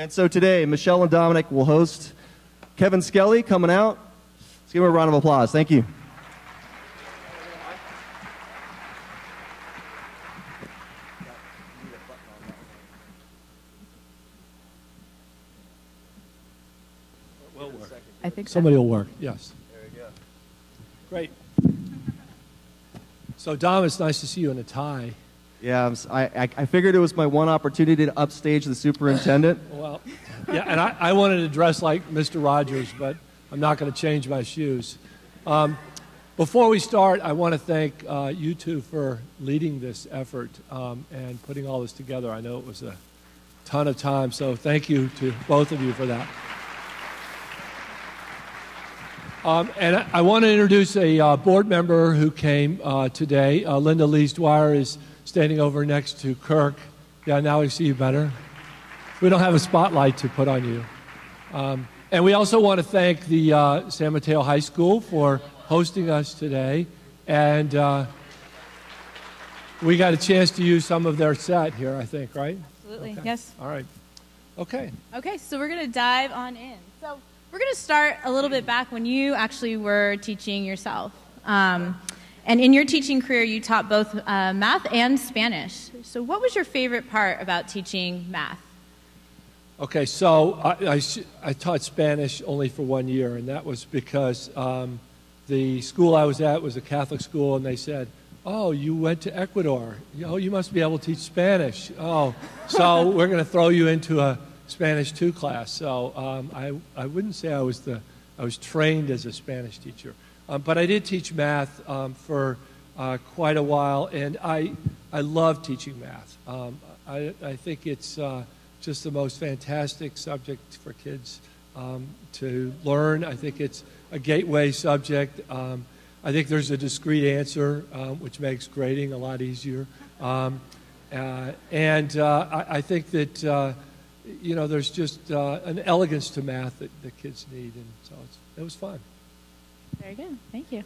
And so today, Michelle and Dominic will host Kevin Skelly coming out. Let's give him a round of applause. Thank you. I think so. Somebody will work, yes. There we go. Great. So, Dom, it's nice to see you in a tie. Yeah, I figured it was my one opportunity to upstage the superintendent. Well, yeah, and I wanted to dress like Mr. Rogers, but I'm not going to change my shoes. Before we start, I want to thank you two for leading this effort and putting all this together. I know it was a ton of time, so thank you to both of you for that. And I want to introduce a board member who came today. Linda Lees-Dwyer is standing over next to Kirk. Yeah, now we see you better. We don't have a spotlight to put on you. And we also want to thank the San Mateo High School for hosting us today. And we got a chance to use some of their set here, I think, right? Absolutely, okay. yes. All right. Okay. Okay, so we're going to dive on in. So we're going to start a little bit back when you actually were teaching yourself. And in your teaching career, you taught both math and Spanish. So what was your favorite part about teaching math? Okay, so I taught Spanish only for 1 year, and that was because the school I was at was a Catholic school, and they said, oh, you went to Ecuador. Oh, you must be able to teach Spanish. Oh, so we're going to throw you into a Spanish 2 class. So I wouldn't say I was trained as a Spanish teacher. But I did teach math for quite a while, and I love teaching math. I think it's just the most fantastic subject for kids to learn. I think it's a gateway subject. I think there's a discrete answer, which makes grading a lot easier. I think that there's just an elegance to math that kids need, and so it was fun. Very good. Thank you.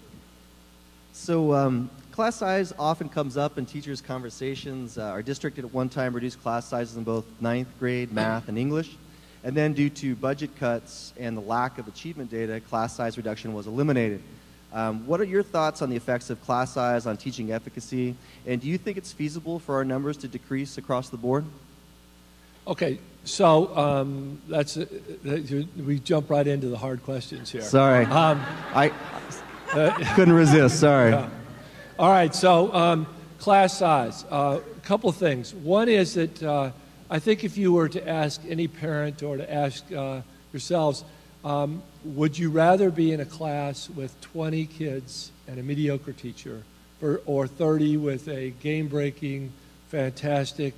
So class size often comes up in teachers' conversations. Our district at one time reduced class sizes in both 9th grade math and English. And then due to budget cuts and the lack of achievement data, class size reduction was eliminated. What are your thoughts on the effects of class size on teaching efficacy? And do you think it's feasible for our numbers to decrease across the board? Okay, so we jump right into the hard questions here. Sorry. I couldn't resist, sorry. Yeah. All right, so class size. A couple of things. One is that I think if you were to ask any parent or to ask yourselves, would you rather be in a class with 20 kids and a mediocre teacher or 30 with a game-breaking, fantastic,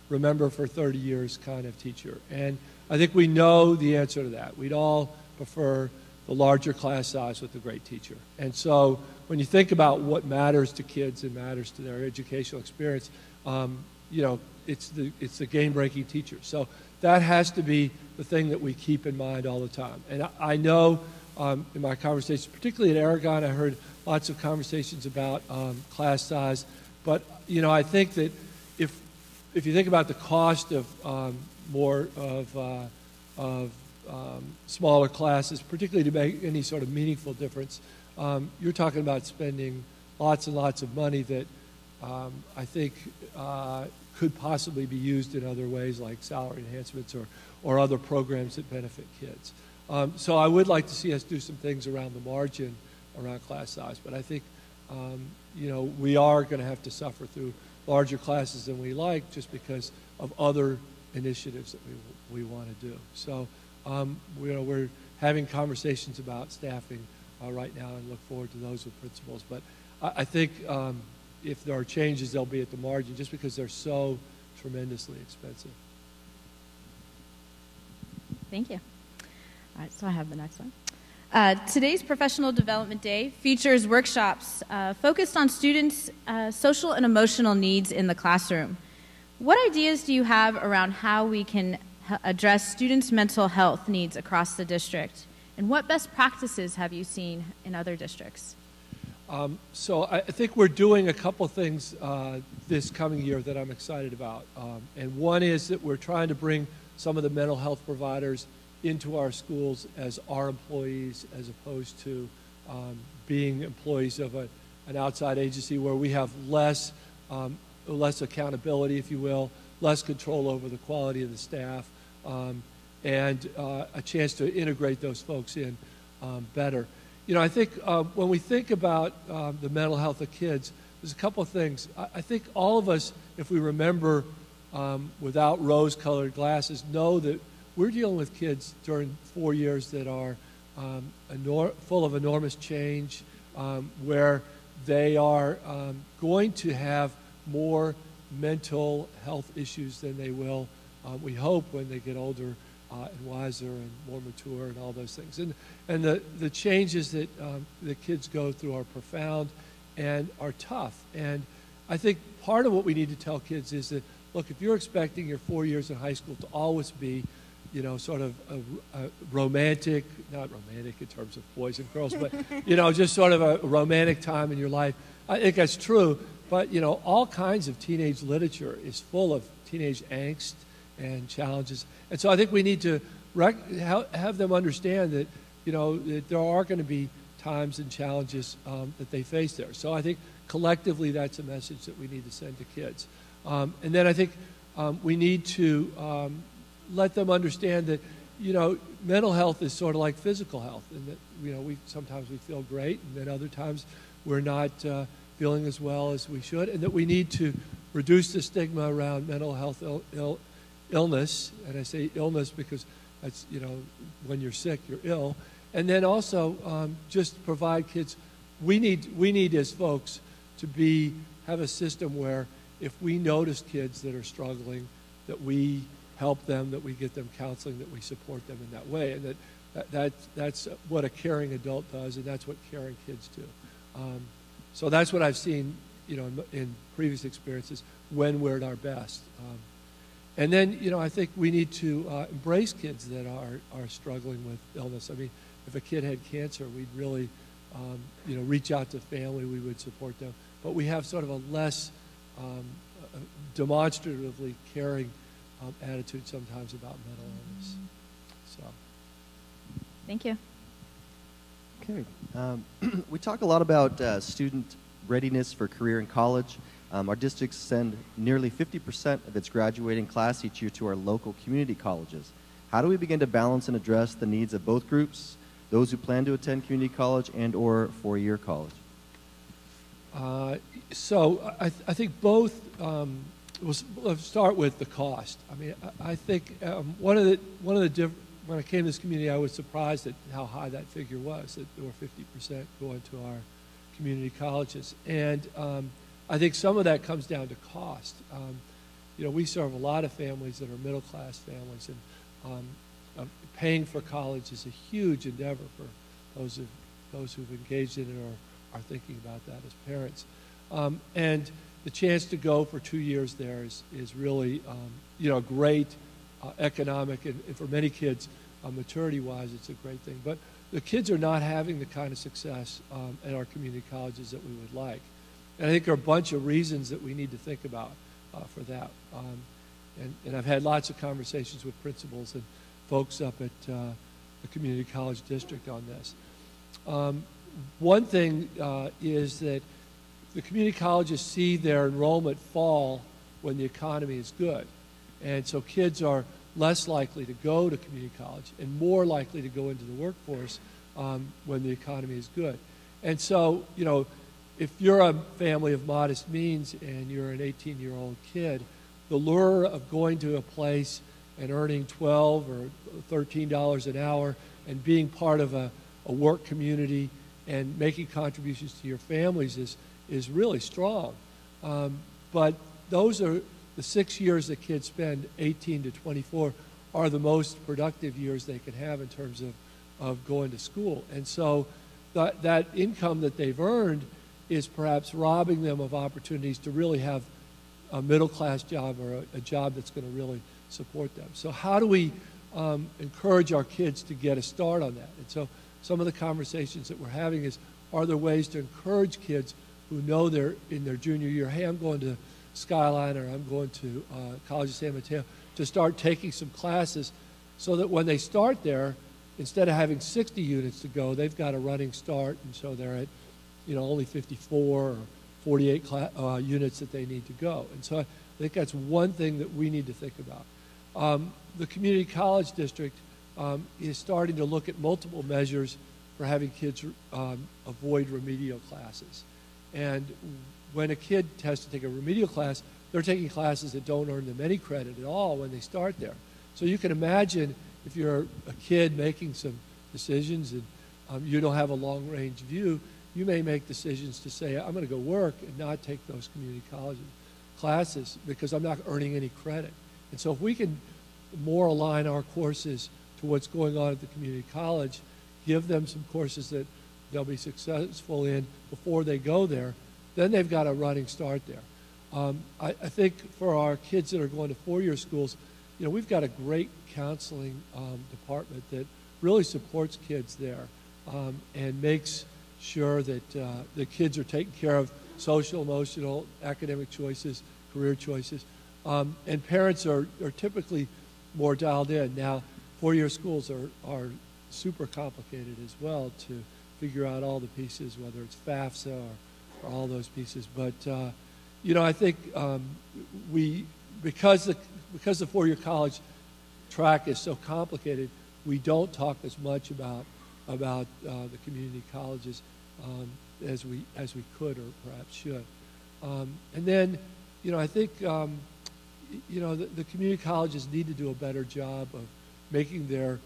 remember for 30 years kind of teacher? And I think we know the answer to that. We'd all prefer the larger class size with a great teacher. And so when you think about what matters to kids and matters to their educational experience, it's the game-breaking teacher. So that has to be the thing that we keep in mind all the time. And I know in my conversations, particularly at Aragon, I heard lots of conversations about class size. But I think that if you think about the cost of smaller classes, particularly to make any sort of meaningful difference, you're talking about spending lots and lots of money that I think could possibly be used in other ways like salary enhancements or other programs that benefit kids. So I would like to see us do some things around the margin around class size, but I think we are going to have to suffer through larger classes than we like just because of other initiatives that we want to do. So we're having conversations about staffing right now and look forward to those with principals. But I think if there are changes, they'll be at the margin just because they're so tremendously expensive. Thank you. All right, so I have the next one. Today's Professional Development Day features workshops focused on students' social and emotional needs in the classroom. What ideas do you have around how we can address students' mental health needs across the district? And what best practices have you seen in other districts? So I think we're doing a couple things this coming year that I'm excited about. And one is that we're trying to bring some of the mental health providers into our schools as our employees, as opposed to being employees of an outside agency where we have less accountability, if you will, less control over the quality of the staff, and a chance to integrate those folks in better. You know, I think when we think about the mental health of kids, there's a couple of things. I think all of us, if we remember without rose-colored glasses, know that we're dealing with kids during 4 years that are full of enormous change, where they are going to have more mental health issues than they will, we hope, when they get older and wiser and more mature and all those things. And the changes that the kids go through are profound and are tough. And I think part of what we need to tell kids is that, look, if you're expecting your 4 years in high school to always be, you know, sort of a romantic, not romantic in terms of boys and girls, but, you know, just sort of a romantic time in your life, I think that's true. But, you know, all kinds of teenage literature is full of teenage angst and challenges. And so I think we need to have them understand that, you know, that there are going to be times and challenges that they face there. So I think collectively that's a message that we need to send to kids. And then I think we need to let them understand that, you know, mental health is sort of like physical health, and that, you know, sometimes we feel great, and then other times we're not feeling as well as we should, and that we need to reduce the stigma around mental health illness. And I say illness because that's, you know, when you're sick, you're ill. And then also just provide kids. We need as folks to have a system where if we notice kids that are struggling, that we help them, that we get them counseling, that we support them in that way, and that's what a caring adult does, and that's what caring kids do. So that's what I've seen, you know, in previous experiences when we're at our best. And then, you know, I think we need to embrace kids that are struggling with illness. I mean, if a kid had cancer, we'd really, you know, reach out to family. We would support them. But we have sort of a less demonstratively caring attitude sometimes about mental illness. So. Thank you. Okay. We talk a lot about student readiness for career in college. Our districts send nearly 50% of its graduating class each year to our local community colleges. How do we begin to balance and address the needs of both groups, those who plan to attend community college and or four-year college? So I think both, let's start with the cost. I mean, I think one of the when I came to this community, I was surprised at how high that figure was, that there were 50% going to our community colleges. And I think some of that comes down to cost. You know, we serve a lot of families that are middle-class families, and paying for college is a huge endeavor for those who've engaged in it or are thinking about that as parents. And the chance to go for 2 years there is really, you know, great economic, and for many kids, maturity-wise, it's a great thing. But the kids are not having the kind of success at our community colleges that we would like. And I think there are a bunch of reasons that we need to think about for that. And I've had lots of conversations with principals and folks up at the community college district on this. One thing is that the community colleges see their enrollment fall when the economy is good. And so kids are less likely to go to community college and more likely to go into the workforce when the economy is good. And so, you know, if you're a family of modest means and you're an 18-year-old kid, the lure of going to a place and earning $12 or $13 an hour and being part of a work community and making contributions to your families is really strong. But those are the 6 years that kids spend, 18 to 24, are the most productive years they can have in terms of going to school. And so that income that they've earned is perhaps robbing them of opportunities to really have a middle-class job or a job that's going to really support them. So how do we encourage our kids to get a start on that? And so some of the conversations that we're having is, are there ways to encourage kids who know they're in their junior year, hey, I'm going to Skyline or I'm going to College of San Mateo, to start taking some classes so that when they start there, instead of having 60 units to go, they've got a running start, and so they're at, only 54 or 48 units that they need to go. And so I think that's one thing that we need to think about. The community college district is starting to look at multiple measures for having kids avoid remedial classes. And when a kid has to take a remedial class, they're taking classes that don't earn them any credit at all when they start there. So you can imagine if you're a kid making some decisions and you don't have a long-range view, you may make decisions to say, I'm going to go work and not take those community college classes because I'm not earning any credit. And so if we can more align our courses to what's going on at the community college, give them some courses that they'll be successful in before they go there, then they've got a running start there. I think for our kids that are going to four-year schools, we've got a great counseling department that really supports kids there and makes sure that the kids are taken care of, social, emotional, academic choices, career choices. And parents are typically more dialed in. Now, four-year schools are super complicated as well to figure out all the pieces, whether it's FAFSA or all those pieces. But, I think because the four-year college track is so complicated, we don't talk as much about the community colleges as we could or perhaps should. And then, I think, the community colleges need to do a better job of making their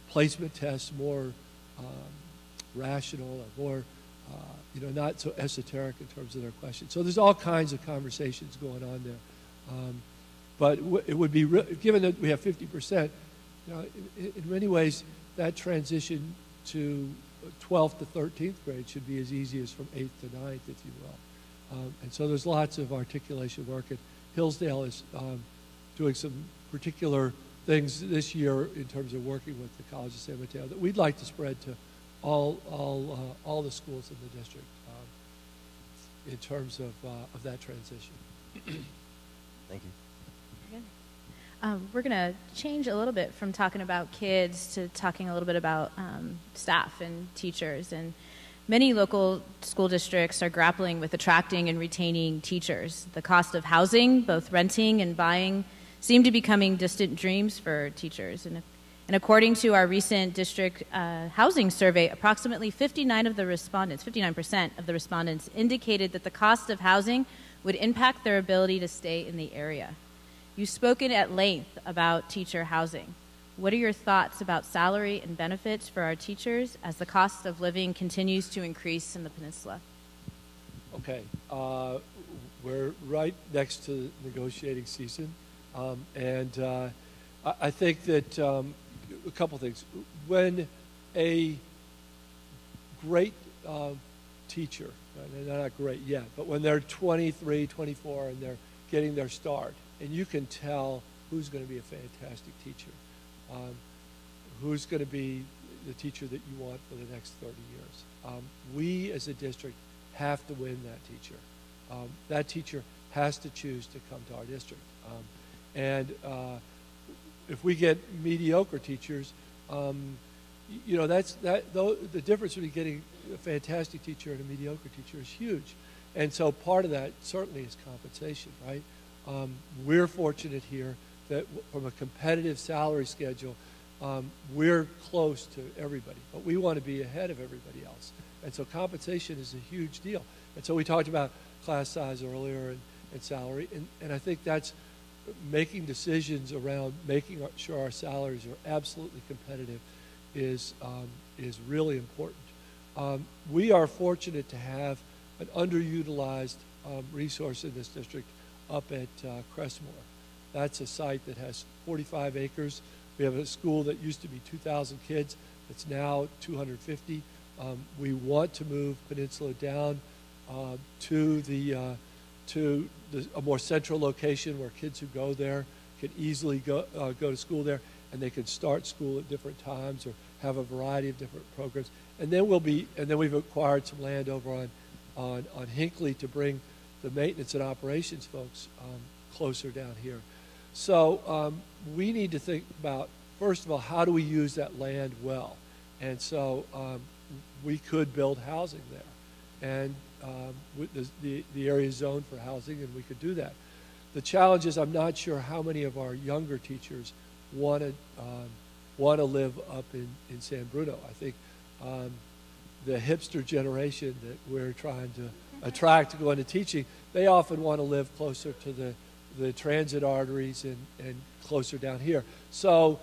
placement tests more rational or more, not so esoteric in terms of their questions. So there's all kinds of conversations going on there. But it would be, given that we have 50%, in many ways, that transition to 12th to 13th grade should be as easy as from 8th to 9th, if you will. And so there's lots of articulation work. And Hillsdale is doing some particular things this year in terms of working with the College of San Mateo that we'd like to spread to all the schools in the district in terms of that transition. Thank you. We're going to change a little bit from talking about kids to talking a little bit about staff and teachers. And many local school districts are grappling with attracting and retaining teachers. The cost of housing, both renting and buying, seem to be becoming distant dreams for teachers. And according to our recent district housing survey, approximately 59% of the respondents indicated that the cost of housing would impact their ability to stay in the area. You've spoken at length about teacher housing. What are your thoughts about salary and benefits for our teachers as the cost of living continues to increase in the peninsula? Okay. We're right next to negotiating season. And I think that a couple things. When a great teacher, they're not great yet, but when they're 23, 24, and they're getting their start, and you can tell who's going to be a fantastic teacher, who's going to be the teacher that you want for the next 30 years. We as a district have to win that teacher. That teacher has to choose to come to our district. And if we get mediocre teachers, the difference between getting a fantastic teacher and a mediocre teacher is huge. And so part of that certainly is compensation, right? We're fortunate here that from a competitive salary schedule, we're close to everybody, but we want to be ahead of everybody else. And so compensation is a huge deal. And so we talked about class size earlier and salary, and I think that's making decisions around making sure our salaries are absolutely competitive is really important. We are fortunate to have an underutilized resource in this district up at Crestmore. That's a site that has 45 acres. We have a school that used to be 2,000 kids. It's now 250. We want to move Peninsula down to a more central location where kids who go there can easily go to school there, and they can start school at different times or have a variety of different programs. And then we've acquired some land over on Hinckley to bring the maintenance and operations folks closer down here. So we need to think about, first of all, how do we use that land well? And so we could build housing there. And with the area is zoned for housing, and we could do that. The challenge is I'm not sure how many of our younger teachers want to live up in San Bruno. I think the hipster generation that we're trying to attract to go into teaching, they often want to live closer to the transit arteries and closer down here. So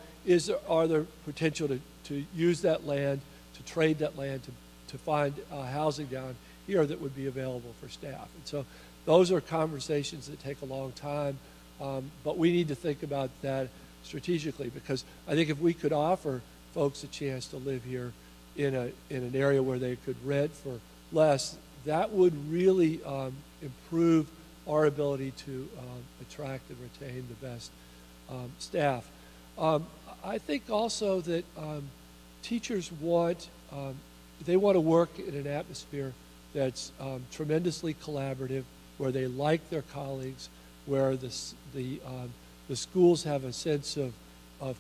are there potential to use that land, to trade that land, to find housing down here that would be available for staff? And so those are conversations that take a long time, but we need to think about that strategically, because I think if we could offer folks a chance to live here in an area where they could rent for less, that would really improve our ability to attract and retain the best staff. I think also that teachers they want to work in an atmosphere that's tremendously collaborative, where they like their colleagues, where the schools have a sense of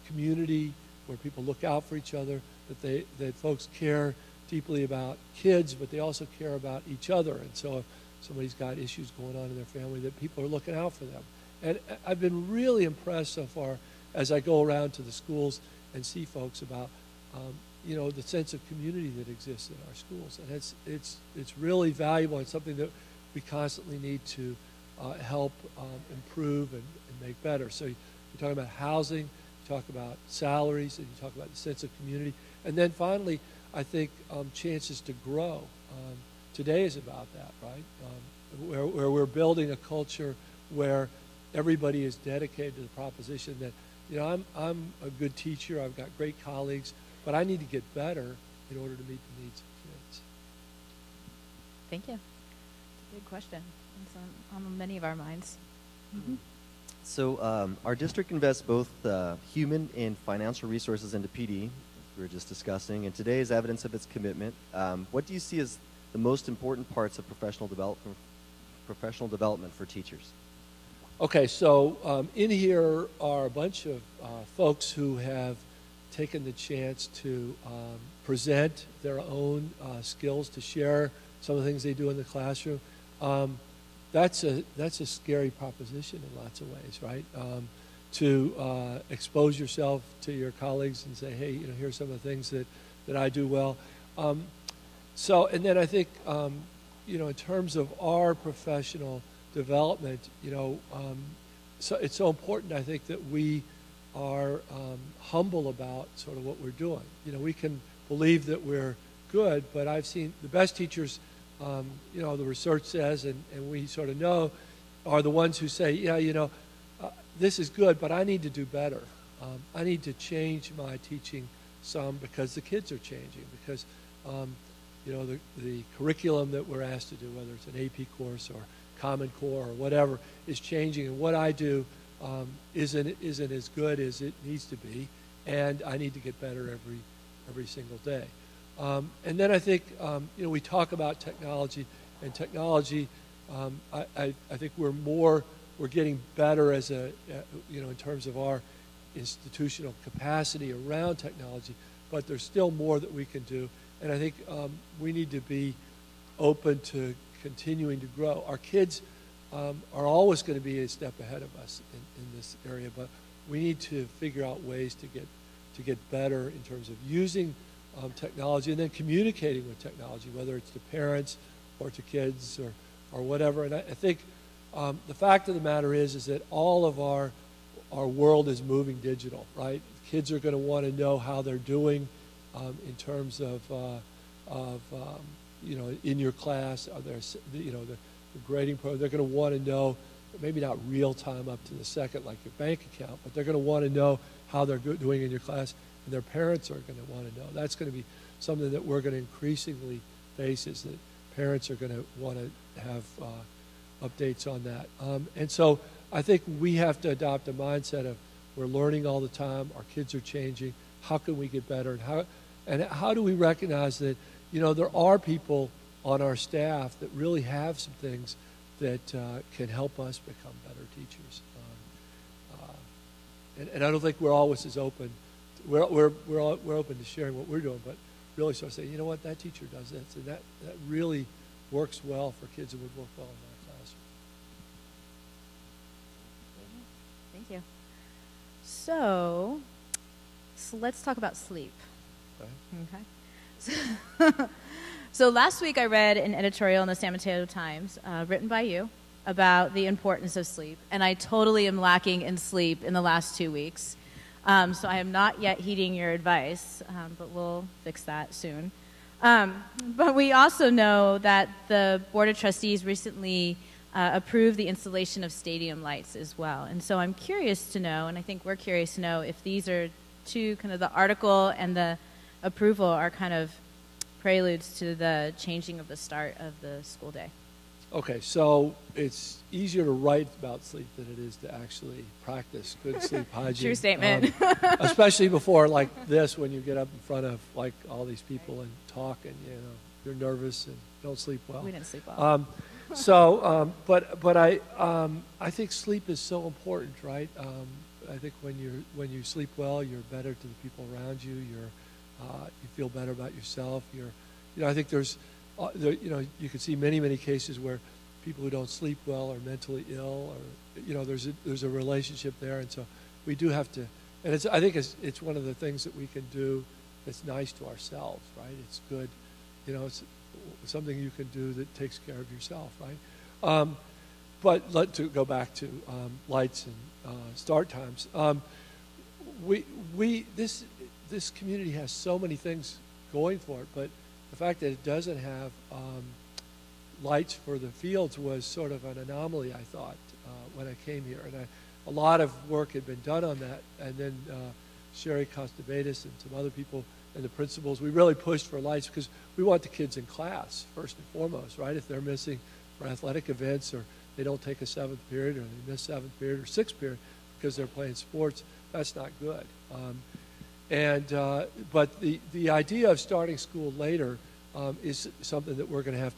community, where people look out for each other, that folks care deeply about kids, but they also care about each other. And so if somebody's got issues going on in their family, that people are looking out for them. And I've been really impressed so far as I go around to the schools and see folks about the sense of community that exists in our schools. And it's really valuable and something that we constantly need to help improve and make better. So you talk about housing, you talk about salaries, and you talk about the sense of community. And then finally, I think chances to grow. Today is about that, right? Where we're building a culture where everybody is dedicated to the proposition that, I'm a good teacher, I've got great colleagues, but I need to get better in order to meet the needs of kids. Thank you. It's a good question. It's on many of our minds. Mm-hmm. So our district invests both human and financial resources into PD, as we were just discussing, and today is evidence of its commitment. What do you see as the most important parts of professional development for teachers? Okay, so in here are a bunch of folks who have taken the chance to present their own skills, to share some of the things they do in the classroom. That's a scary proposition in lots of ways, right? To expose yourself to your colleagues and say, hey, here's some of the things that I do well. And then I think, in terms of our professional development, so it's so important, I think, that we are humble about sort of what we're doing. We can believe that we're good, but I've seen the best teachers, the research says, and we sort of know, are the ones who say, this is good, but I need to do better. I need to change my teaching some because the kids are changing, because the curriculum that we're asked to do, whether it's an AP course or Common Core or whatever, is changing, and what I do isn't as good as it needs to be, and I need to get better every single day. And then I think we talk about technology, and technology. I think we're getting better as in terms of our institutional capacity around technology, but there's still more that we can do, and I think we need to be open to continuing to grow. Our kids are always going to be a step ahead of us in this area, but we need to figure out ways to get better in terms of using technology and then communicating with technology, whether it's to parents or to kids or whatever. And I think the fact of the matter is that all of our world is moving digital, right? Kids are going to want to know how they're doing in terms of in your class, are there, the grading program. They're going to want to know, maybe not real time up to the second like your bank account, but they're going to want to know how they're doing in your class, and their parents are going to want to know. That's going to be something that we're going to increasingly face, is that parents are going to want to have updates on that. And so I think we have to adopt a mindset of we're learning all the time, our kids are changing, how can we get better, and how do we recognize that there are people on our staff that really have some things that can help us become better teachers. And I don't think we're always as open. We're open to sharing what we're doing, but really sort of say, you know what, that teacher does this, and that really works well for kids and would work well in our classroom. Thank you. So let's talk about sleep. Okay. So last week I read an editorial in the San Mateo Times, written by you, about the importance of sleep, and I totally am lacking in sleep in the last 2 weeks. So I am not yet heeding your advice, but we'll fix that soon. But we also know that the Board of Trustees recently approved the installation of stadium lights as well. And so I'm curious to know, and I think we're curious to know, if these are two, kind of the article and the approval are kind of preludes to the changing of the start of the school day. Okay, so it's easier to write about sleep than it is to actually practice good sleep hygiene. True statement. Especially before like this, when you get up in front of like all these people and talk, and you're nervous and don't sleep well. We didn't sleep well. But I think sleep is so important, right? I think when you sleep well, you're better to the people around you. You feel better about yourself. I think there's. You can see many cases where people who don't sleep well are mentally ill, or there's a relationship there, and so we do have to. And I think it's one of the things that we can do that's nice to ourselves, right? It's good, it's something you can do that takes care of yourself, right? But to go back to lights and start times, this community has so many things going for it, but the fact that it doesn't have lights for the fields was sort of an anomaly, I thought, when I came here. And a lot of work had been done on that. And then Sherry Costabetis and some other people and the principals, we really pushed for lights because we want the kids in class, first and foremost, right? If they're missing for athletic events, or they don't take a 7th period, or they miss 7th period or 6th period because they're playing sports, that's not good. But the idea of starting school later is something that we're going to have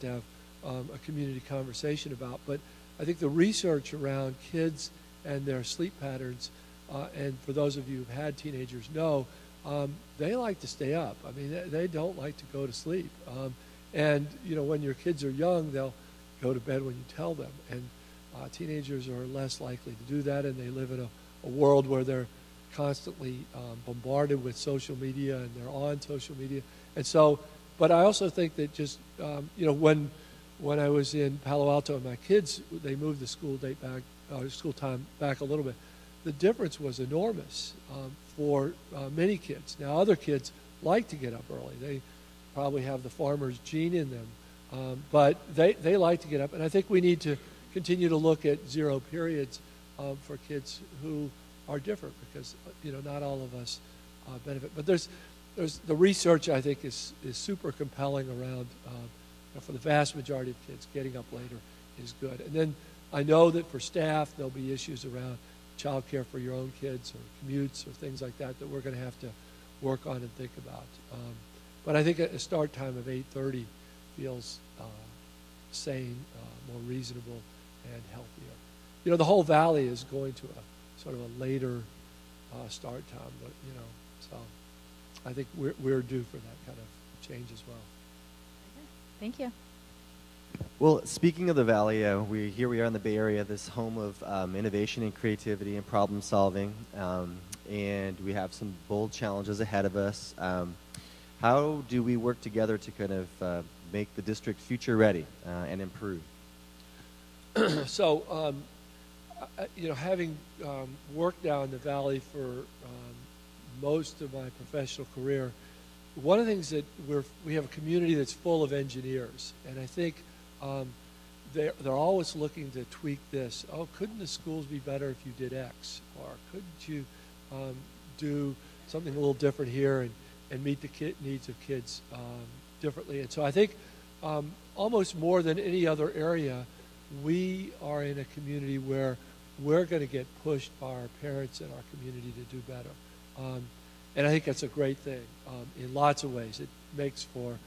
a community conversation about. But I think the research around kids and their sleep patterns, and for those of you who've had teenagers know, they like to stay up. I mean, they don't like to go to sleep. And when your kids are young, they'll go to bed when you tell them. And teenagers are less likely to do that, and they live in a world where they're constantly bombarded with social media, and they're on social media. And so, but I also think that just, when I was in Palo Alto and my kids, they moved the school time back a little bit, the difference was enormous for many kids. Now, other kids like to get up early. They probably have the farmer's gene in them, but they like to get up. And I think we need to continue to look at 0 periods for kids who are different, because not all of us benefit. But there's the research, I think, is super compelling around for the vast majority of kids, getting up later is good. And then I know that for staff there'll be issues around child care for your own kids, or commutes, or things like that we're going to have to work on and think about. But I think a start time of 8:30 feels sane, more reasonable, and healthier. The whole valley is going to a sort of a later start time, but so I think we're due for that kind of change as well. Thank you. Well, speaking of the Valley, here we are in the Bay Area, this home of innovation and creativity and problem solving, and we have some bold challenges ahead of us. How do we work together to kind of make the district future ready and improve? So, having worked down in the Valley for most of my professional career, one of the things that we have a community that's full of engineers, and I think they're always looking to tweak this. Oh, couldn't the schools be better if you did X? Or couldn't you do something a little different here and meet the needs of kids differently? And so I think almost more than any other area, we are in a community where we're going to get pushed by our parents and our community to do better. And I think that's a great thing in lots of ways. It makes for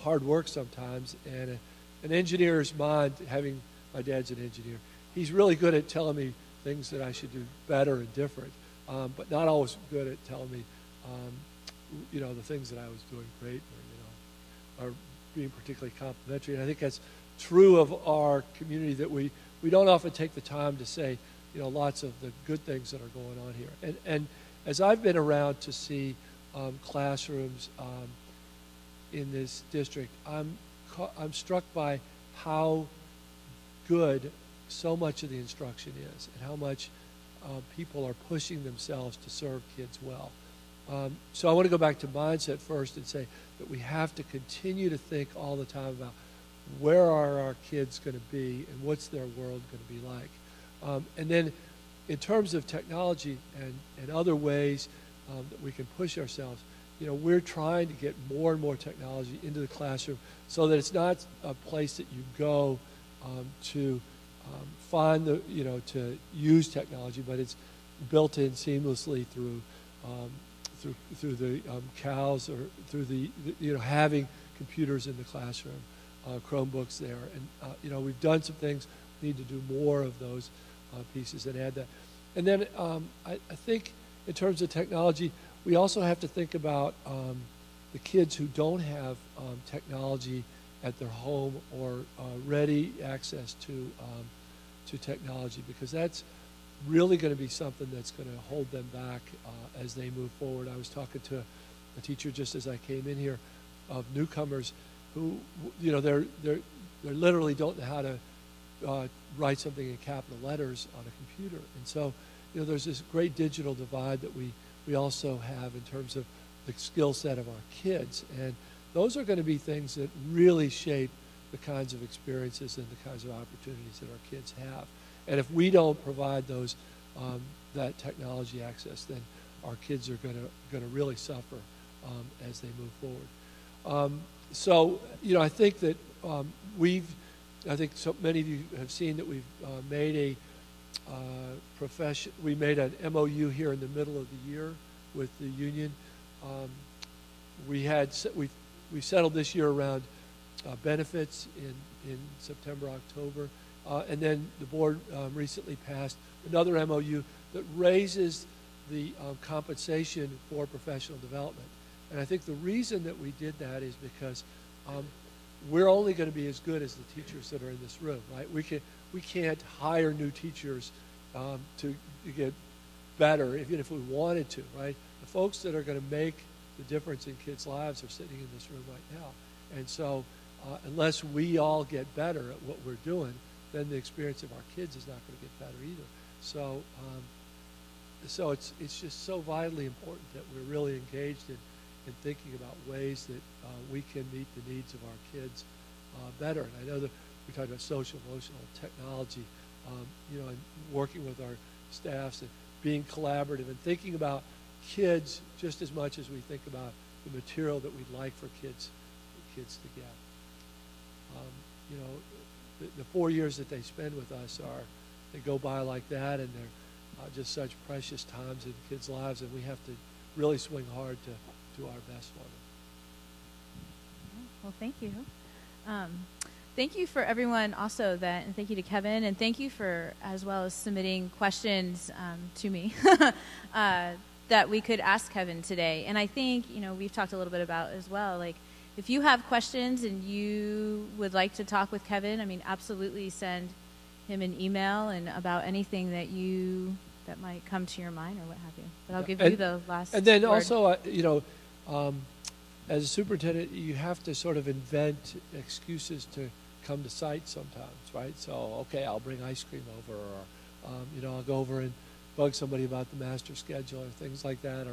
hard work sometimes, and an engineer's mind, my dad's an engineer, he's really good at telling me things that I should do better and different. but not always good at telling me, the things that I was doing great or being particularly complimentary. And I think that's true of our community, that we don't often take the time to say, lots of the good things that are going on here. And as I've been around to see classrooms in this district, I'm struck by how good so much of the instruction is and how much people are pushing themselves to serve kids well. So I want to go back to mindset first and say that we have to continue to think all the time about where are our kids going to be and what's their world going to be like. And then in terms of technology and other ways that we can push ourselves, we're trying to get more and more technology into the classroom so that it's not a place that you go to find to use technology, but it's built in seamlessly through the CALs or through the having computers in the classroom, Chromebooks there, and we've done some things. We need to do more of those pieces and add that. And then I think in terms of technology, we also have to think about the kids who don't have technology at their home or ready access to technology, because that's really going to be something that's going to hold them back as they move forward. I was talking to a teacher just as I came in here of newcomers who, they literally don't know how to write something in capital letters on a computer. And so, there's this great digital divide that we also have in terms of the skill set of our kids. And those are going to be things that really shape the kinds of experiences and the kinds of opportunities that our kids have. And if we don't provide those that technology access, then our kids are going to really suffer as they move forward. So I think that I think so many of you have seen that we've made a we made an MOU here in the middle of the year with the union. We settled this year around benefits in September, October, and then the board recently passed another MOU that raises the compensation for professional development. And I think the reason that we did that is because we're only going to be as good as the teachers that are in this room, right? We can't hire new teachers to get better, even if we wanted to, right? The folks that are going to make the difference in kids' lives are sitting in this room right now. And so unless we all get better at what we're doing, then the experience of our kids is not going to get better either. So so it's just so vitally important that we're really engaged in thinking about ways that we can meet the needs of our kids better. And I know that we talked about social, emotional, technology, and working with our staffs and being collaborative and thinking about kids just as much as we think about the material that we'd like for kids to get. The 4 years that they spend with us they go by like that, and they're just such precious times in kids' lives, and we have to really swing hard to do our best for them. Well, thank you. Thank you for everyone also and thank you to Kevin, and thank you for as well as submitting questions to me that we could ask Kevin today. And I think, we've talked a little bit about as well, like, if you have questions and you would like to talk with Kevin, absolutely send him an email and about anything that might come to your mind or what have you. But I'll give you the last And then word. also, as a superintendent, you have to sort of invent excuses to come to site sometimes, right? So, okay, I'll bring ice cream over, or I'll go over and bug somebody about the master schedule or things like that,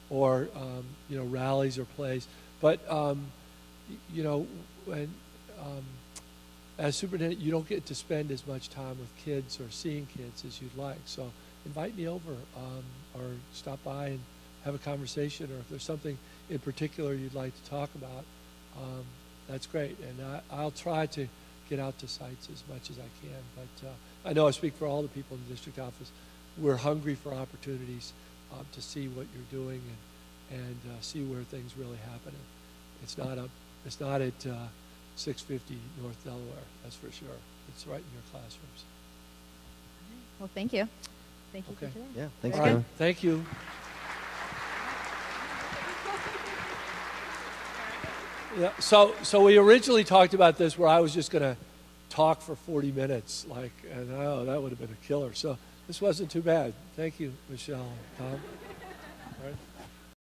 or rallies or plays. But as superintendent, you don't get to spend as much time with kids or seeing kids as you'd like. So invite me over or stop by and have a conversation, or if there's something in particular you'd like to talk about, that's great. And I'll try to get out to sites as much as I can. But I know I speak for all the people in the district office. We're hungry for opportunities to see what you're doing and see where things really happen. It's not at 650 North Delaware, that's for sure. It's right in your classrooms. Well, thank you. Thank you for today. Yeah, thanks, All right, Kevin. thank you. Yeah, so we originally talked about this where I was just going to talk for 40 minutes, and that would have been a killer. So this wasn't too bad. Thank you, Michelle, Tom. All right.